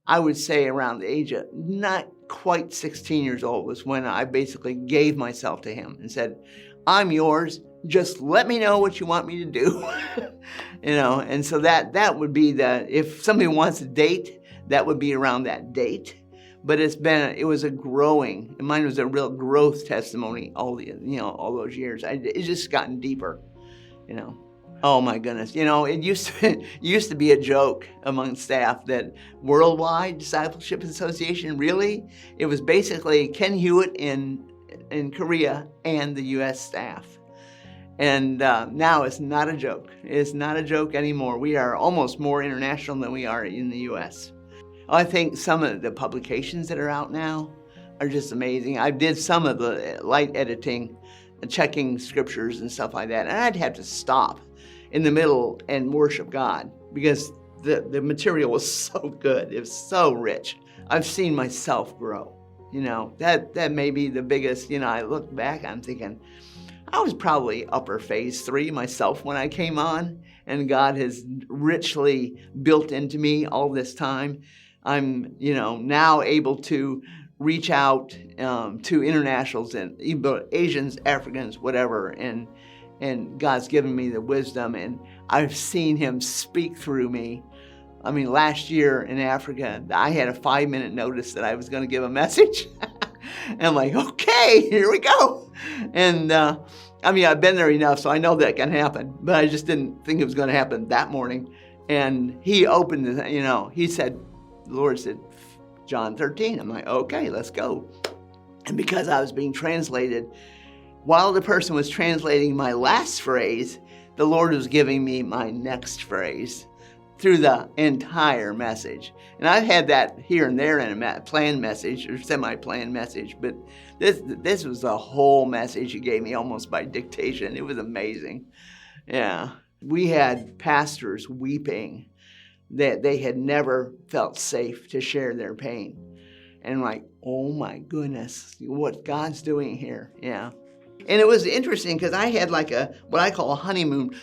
I would say around the age of not quite 16 years old was when I basically gave myself to him and said, I'm yours. Just let me know what you want me to do. And so that would be if somebody wants a date, that would be around that date. But it was a growing, and mine was a real growth testimony all those years. It's just gotten deeper, Oh my goodness. It used to be a joke among staff that Worldwide Discipleship Association, really, it was basically Ken Hewitt in Korea and the U.S. staff. And now it's not a joke. It's not a joke anymore. We are almost more international than we are in the U.S. I think some of the publications that are out now are just amazing. I did some of the light editing, checking scriptures and stuff like that, and I'd have to stop in the middle and worship God because the material was so good. It was so rich. I've seen myself grow. That may be the biggest. I look back, I'm thinking, I was probably upper phase 3 myself when I came on, and God has richly built into me all this time. I'm, now able to reach out to internationals and Asians, Africans, whatever, and God's given me the wisdom, and I've seen him speak through me. I mean, last year in Africa, I had a 5-minute notice that I was going to give a message. And I'm like, okay, here we go. And I've been there enough, so I know that can happen, but I just didn't think it was going to happen that morning. And he opened he said, the Lord said, John 13. I'm like, okay, let's go. And because I was being translated, while the person was translating my last phrase, the Lord was giving me my next phrase through the entire message. And I've had that here and there in a planned message or semi-planned message, but this was the whole message he gave me almost by dictation. It was amazing. Yeah. We had pastors weeping that they had never felt safe to share their pain. And like, oh my goodness, what God's doing here. Yeah. And it was interesting because I had like what I call a honeymoon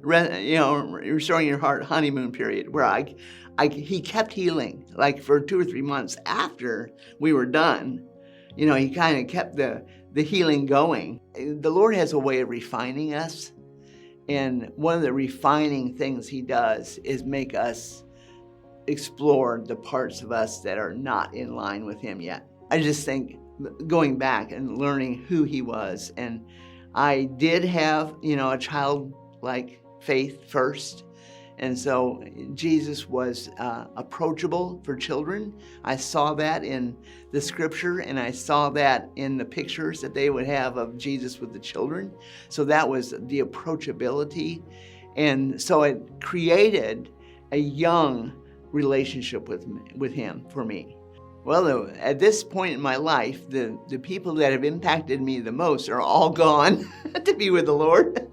restoring your heart honeymoon period where he kept healing like for 2 or 3 months after we were done. He kind of kept the healing going. The Lord has a way of refining us. And one of the refining things he does is make us explore the parts of us that are not in line with him yet. I just think going back and learning who he was. And I did have, a childlike faith first. And so Jesus was approachable for children. I saw that in the scripture, and I saw that in the pictures that they would have of Jesus with the children. So that was the approachability. And so it created a young relationship with him for me. Well, at this point in my life, the people that have impacted me the most are all gone to be with the Lord.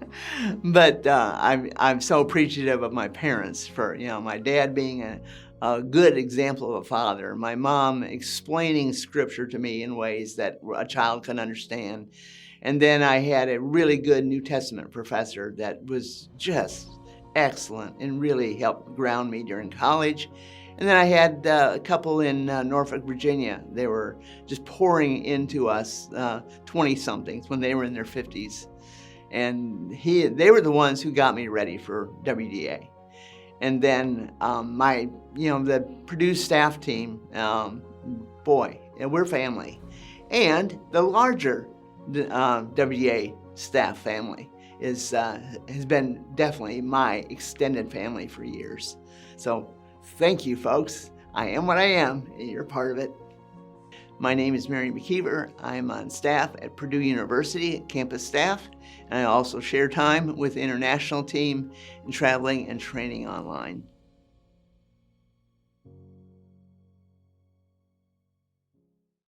But I'm so appreciative of my parents for, my dad being a good example of a father, my mom explaining scripture to me in ways that a child can understand. And then I had a really good New Testament professor that was just excellent and really helped ground me during college. And then I had a couple in Norfolk, Virginia. They were just pouring into us 20-somethings when they were in their 50s. And they were the ones who got me ready for WDA. And then the Purdue staff team, we're family. And the larger WDA staff family has been definitely my extended family for years. So thank you, folks. I am what I am, and you're part of it. My name is McKeever. I'm on staff at Purdue University, campus staff, and I also share time with the international team in traveling and training online.